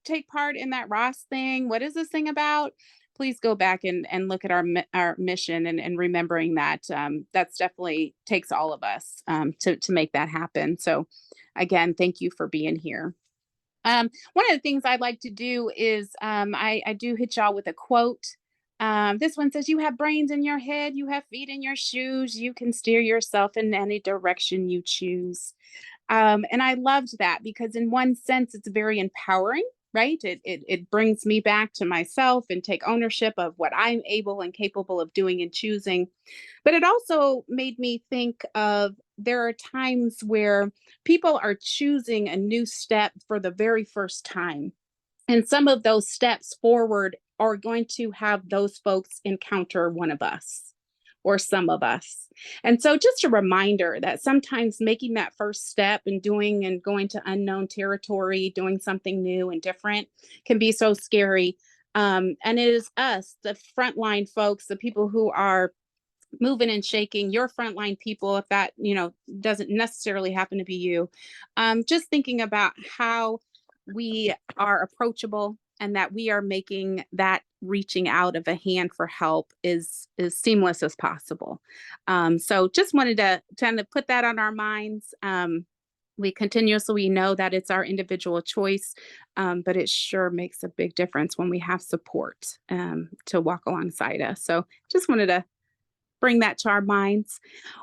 take part in that ROSC thing? What is this thing about? please go back and look at our mission and remembering that that's definitely takes all of us to make that happen. So again, thank you for being here. One of the things I'd like to do is I do hit y'all with a quote. This one says, "You have brains in your head, you have feet in your shoes, you can steer yourself in any direction you choose." And I loved that because in one sense, it's very empowering, right? It brings me back to myself and take ownership of what I'm able and capable of doing and choosing. But it also made me think of there are times where people are choosing a new step for the very first time. And some of those steps forward are going to have those folks encounter one of us or some of us. And so just a reminder that sometimes making that first step and doing and going to unknown territory, doing something new and different can be so scary. And it is us, the frontline folks, the people who are moving and shaking, your frontline people, if that, doesn't necessarily happen to be you, just thinking about how we are approachable and that we are making that reaching out of a hand for help is seamless as possible. So just wanted to kind of put that on our minds. We continuously know that it's our individual choice, but it sure makes a big difference when we have support to walk alongside us. So just wanted to bring that to our minds.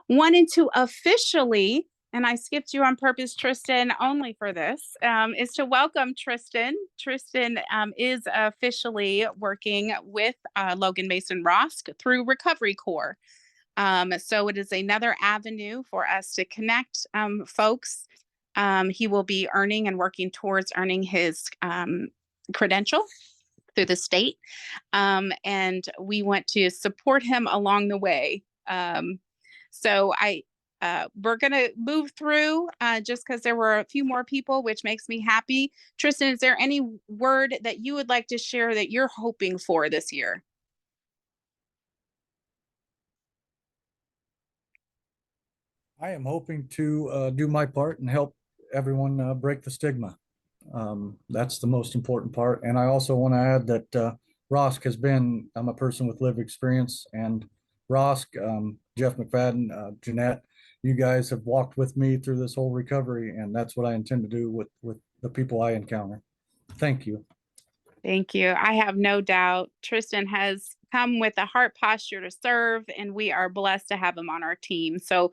Wanted to officially, and I skipped you on purpose, Tristan, only for this, is to welcome Tristan. Tristan is officially working with Logan Mason ROSC through Recovery Corps. So it is another avenue for us to connect folks. He will be earning and working towards earning his credential through the state. And we want to support him along the way. So we're going to move through just because there were a few more people, which makes me happy. Tristan, is there any word that you would like to share that you're hoping for this year? I am hoping to do my part and help everyone break the stigma. That's the most important part. And I also want to add that ROSC has been, I'm a person with lived experience, and ROSC, Jeff McFadden, Jeanette, you guys have walked with me through this whole recovery, and that's what I intend to do with the people I encounter. Thank you. Thank you. I have no doubt Tristan has come with a heart posture to serve, and we are blessed to have him on our team. So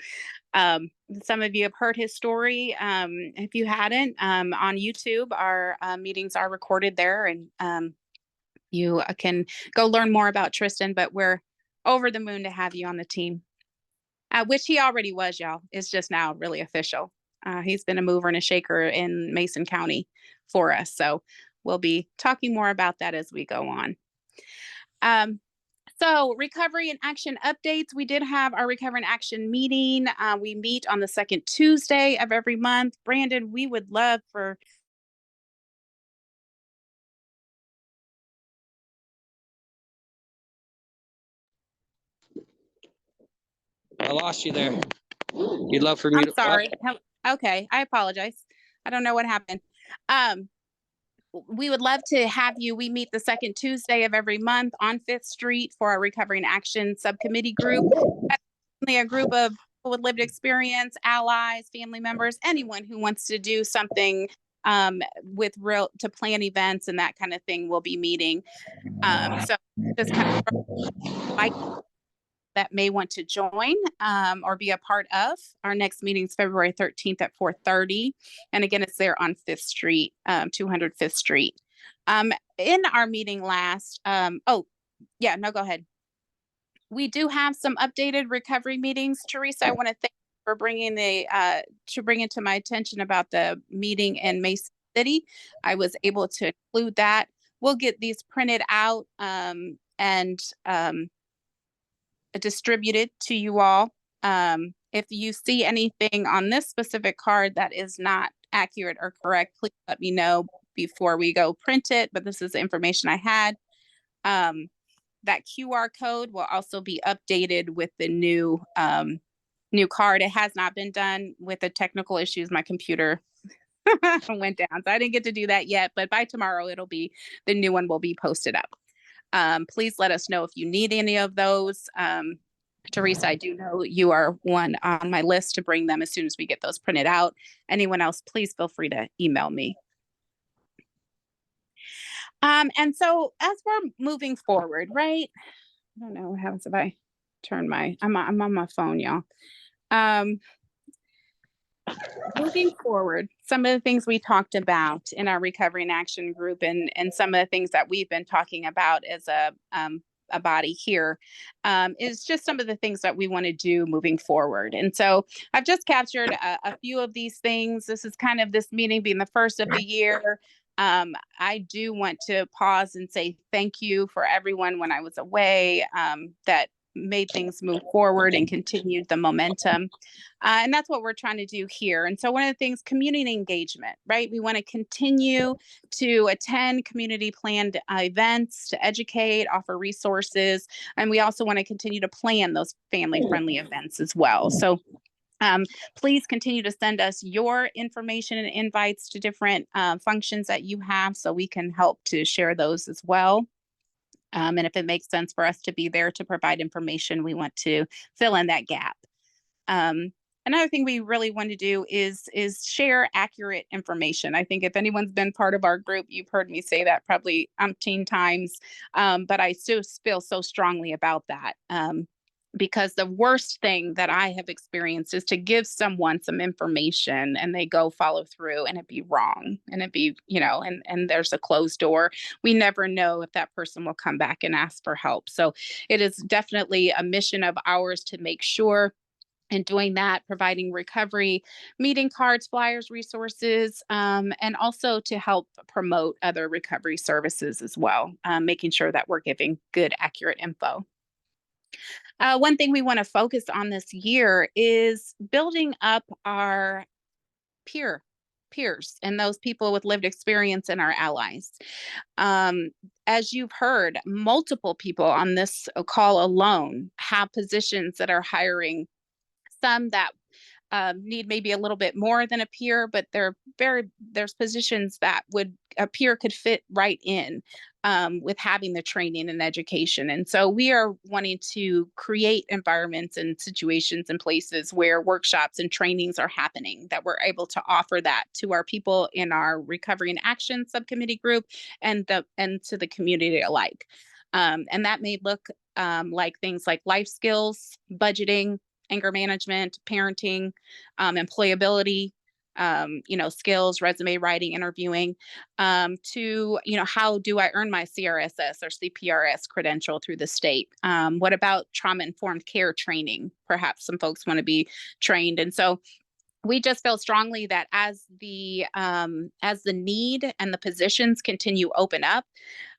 some of you have heard his story. If you hadn't, on YouTube, our meetings are recorded there, and you can go learn more about Tristan, but we're over the moon to have you on the team, which he already was, y'all. It's just now really official. He's been a mover and a shaker in Mason County for us. So we'll be talking more about that as we go on. So recovery and action updates. We did have our recovery and action meeting. We meet on the second Tuesday of every month. Brandon, we would love for I lost you there. You'd love for me to. I'm sorry. Okay, I apologize. I don't know what happened. We would love to have you. We meet the second Tuesday of every month on 5th Street for our Recovery and Action Subcommittee group. A group of people with lived experience, allies, family members, anyone who wants to do something with real to plan events and that kind of thing will be meeting. So just kind of that may want to join or be a part of. Our next meeting is February 13th at 4:30. And again, it's there on 5th Street, 200 5th Street. In our meeting last, go ahead. We do have some updated recovery meetings. Teresa, I want to thank you for bringing bring it to my attention about the meeting in Mason City. I was able to include that. We'll get these printed out and distributed to you all. If you see anything on this specific card that is not accurate or correct, please let me know before we go print it, but this is the information I had. That QR code will also be updated with the new card. It has not been done with the technical issues. My computer went down, so I didn't get to do that yet, but by tomorrow the new one will be posted up. Please let us know if you need any of those. Teresa, I do know you are one on my list to bring them as soon as we get those printed out. Anyone else, please feel free to email me. And so as we're moving forward, right? I don't know what happens if I turn I'm on my phone, y'all. Moving forward, some of the things we talked about in our Recovery and Action Group and some of the things that we've been talking about as a body here is just some of the things that we want to do moving forward. And so I've just captured a few of these things. This is kind of this meeting being the first of the year. I do want to pause and say thank you for everyone when I was away that made things move forward and continued the momentum. And that's what we're trying to do here. And so one of the things, community engagement, right? We want to continue to attend community planned events to educate, offer resources. And we also want to continue to plan those family-friendly events as well. So please continue to send us your information and invites to different functions that you have so we can help to share those as well. And if it makes sense for us to be there to provide information, we want to fill in that gap. Another thing we really want to do is share accurate information. I think if anyone's been part of our group, you've heard me say that probably umpteen times, but I still feel so strongly about that. Because the worst thing that I have experienced is to give someone some information and they go follow through and it be wrong and it be, and there's a closed door. We never know if that person will come back and ask for help. So it is definitely a mission of ours to make sure in doing that, providing recovery, meeting cards, flyers, resources, and also to help promote other recovery services as well, making sure that we're giving good, accurate info. One thing we want to focus on this year is building up our peers and those people with lived experience and our allies. As you've heard, multiple people on this call alone have positions that are hiring, some that need maybe a little bit more than a peer, but there's positions that a peer could fit right in with having the training and education. And so we are wanting to create environments and situations and places where workshops and trainings are happening, that we're able to offer that to our people in our Recovery and Action subcommittee group and to the community alike. And that may look like things like life skills, budgeting, anger management, parenting, employability, skills, resume writing, interviewing, to, how do I earn my CRSS or CPRS credential through the state? What about trauma-informed care training? Perhaps some folks want to be trained. And so we just feel strongly that as the need and the positions continue open up,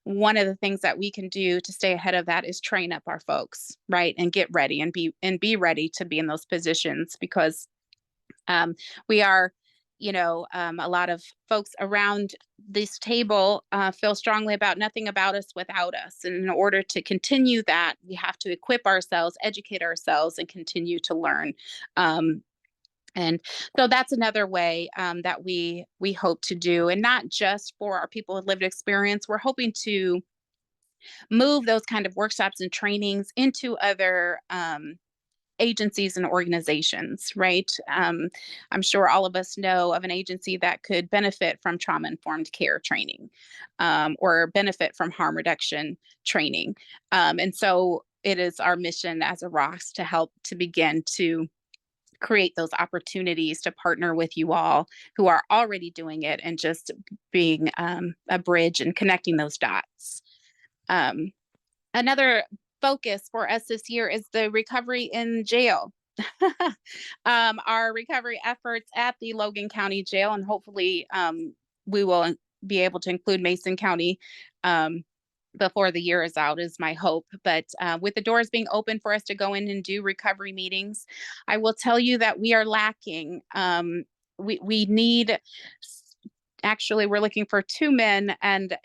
one of the things that we can do to stay ahead of that is train up our folks, right? And get ready and be ready to be in those positions, because we are, a lot of folks around this table feel strongly about nothing about us without us. And in order to continue that, we have to equip ourselves, educate ourselves, and continue to learn. And so that's another way that we hope to do, and not just for our people with lived experience. We're hoping to move those kind of workshops and trainings into other agencies and organizations, right? I'm sure all of us know of an agency that could benefit from trauma-informed care training or benefit from harm reduction training. And so it is our mission as a ROSC to help to begin to create those opportunities to partner with you all who are already doing it, and just being a bridge and connecting those dots. Another focus for us this year is the recovery in jail. Our recovery efforts at the Logan County Jail, and hopefully we will be able to include Mason County before the year is out, is my hope. But with the doors being open for us to go in and do recovery meetings, I will tell you that we are lacking. We need, actually, we're looking for 2 men and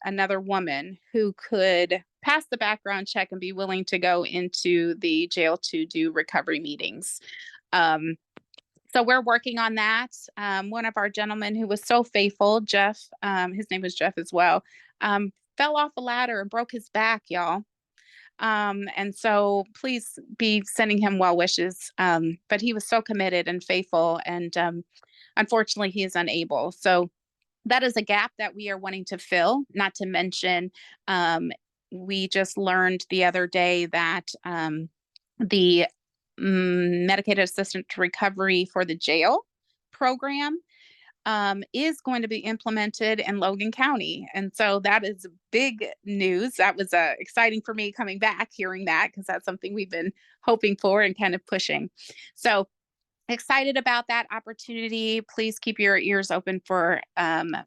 another woman who could pass the background check and be willing to go into the jail to do recovery meetings. So we're working on that. One of our gentlemen who was so faithful, Jeff, his name was Jeff as well, fell off a ladder and broke his back, y'all. And so please be sending him well wishes. But he was so committed and faithful, and unfortunately he is unable. So that is a gap that we are wanting to fill, not to mention we just learned the other day that the Medicaid Assistant to Recovery for the jail program is going to be implemented in Logan County. And so that is big news. That was exciting for me coming back, hearing that, because that's something we've been hoping for and kind of pushing. So excited about that opportunity. Please keep your ears open for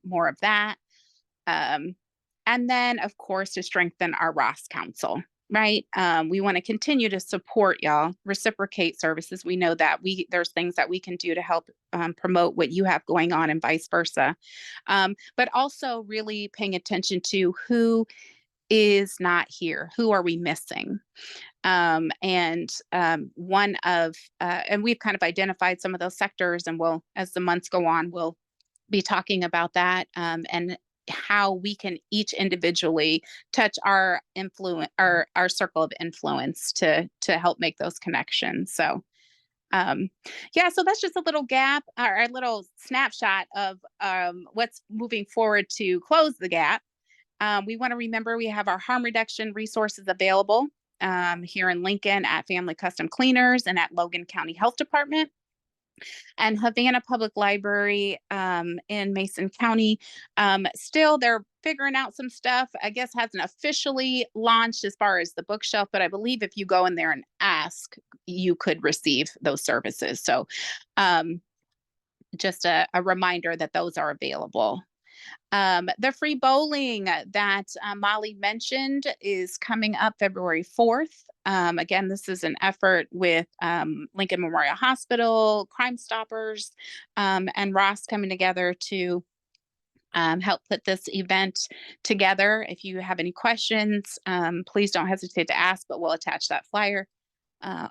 more of that. And then, of course, to strengthen our ROSC Council, right? We want to continue to support y'all, reciprocate services. We know that there's things that we can do to help promote what you have going on and vice versa. But also really paying attention to who is not here. Who are we missing? And we've kind of identified some of those sectors, and we'll, as the months go on, we'll be talking about that and how we can each individually touch our influence, our circle of influence to help make those connections. So yeah, so that's just a little gap, or a little snapshot of what's moving forward to close the gap. We want to remember we have our harm reduction resources available here in Lincoln at Family Custom Cleaners and at Logan County Health Department. And Havana Public Library in Mason County. Still, they're figuring out some stuff. I guess hasn't officially launched as far as the bookshelf, but I believe if you go in there and ask, you could receive those services. So just a reminder that those are available. The free bowling that Molly mentioned is coming up February 4th. Again, this is an effort with Lincoln Memorial Hospital, Crime Stoppers, and ROSC coming together to help put this event together. If you have any questions, please don't hesitate to ask, but we'll attach that flyer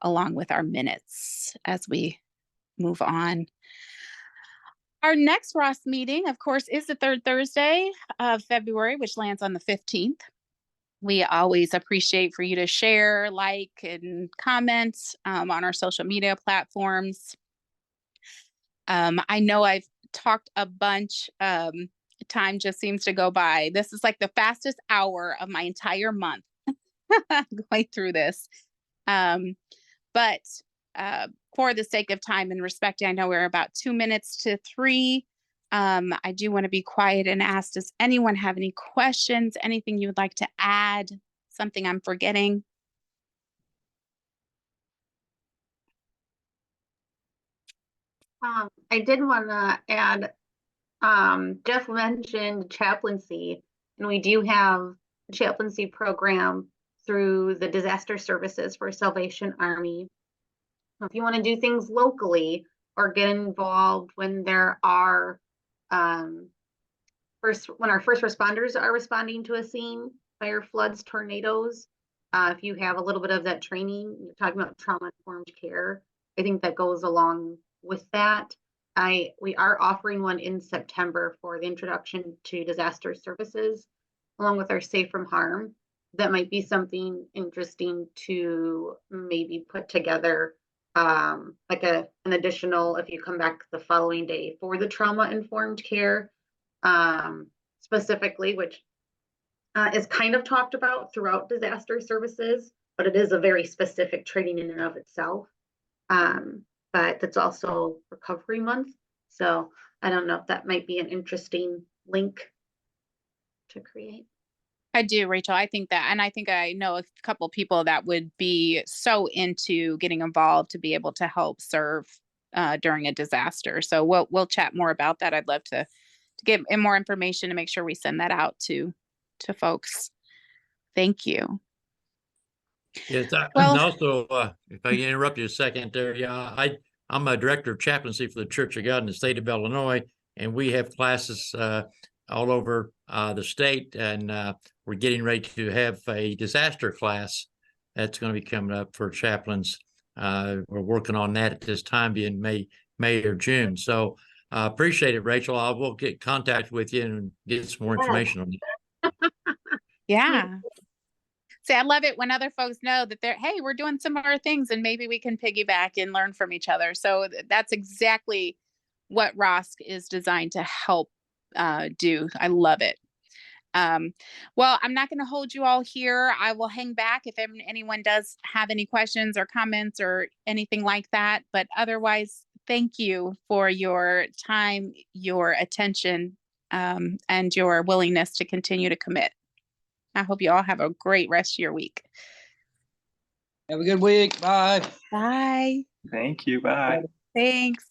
along with our minutes as we move on. Our next ROSC meeting, of course, is the third Thursday of February, which lands on the 15th. We always appreciate for you to share, like, and comment on our social media platforms. I know I've talked a bunch. Time just seems to go by. This is like the fastest hour of my entire month going through this. But for the sake of time and respect, I know we're about 2 minutes to 3. I do want to be quiet and ask, does anyone have any questions, anything you would like to add, something I'm forgetting? I did want to add, Jeff mentioned chaplaincy, and we do have a chaplaincy program through the Disaster Services for Salvation Army. If you want to do things locally or get involved when there are when our first responders are responding to a scene, fire, floods, tornadoes, if you have a little bit of that training, you're talking about trauma-informed care, I think that goes along with that. We are offering one in September for the introduction to disaster services, along with our Safe from Harm. That might be something interesting to maybe put together, like an additional, if you come back the following day for the trauma-informed care, specifically, which is kind of talked about throughout disaster services, but it is a very specific training in and of itself. But it's also Recovery Month. So I don't know if that might be an interesting link to create. I do, Rachel. I think that, and I think I know a couple of people that would be so into getting involved to be able to help serve during a disaster. So we'll chat more about that. I'd love to get more information to make sure we send that out to folks. Thank you. Yes, and also, if I can interrupt you a second there, yeah, I'm a director of chaplaincy for the Church of God in the state of Illinois, and we have classes all over the state, and we're getting ready to have a disaster class that's going to be coming up for chaplains. We're working on that at this time, being May or June. So I appreciate it, Rachel. I will get in contact with you and get some more information on it. Yeah. See, I love it when other folks know that hey, we're doing similar things and maybe we can piggyback and learn from each other. So that's exactly what ROSC is designed to help do. I love it. Well, I'm not going to hold you all here. I will hang back if anyone does have any questions or comments or anything like that. But otherwise, thank you for your time, your attention, and your willingness to continue to commit. I hope you all have a great rest of your week. Have a good week. Bye. Bye. Thank you. Bye. Thanks.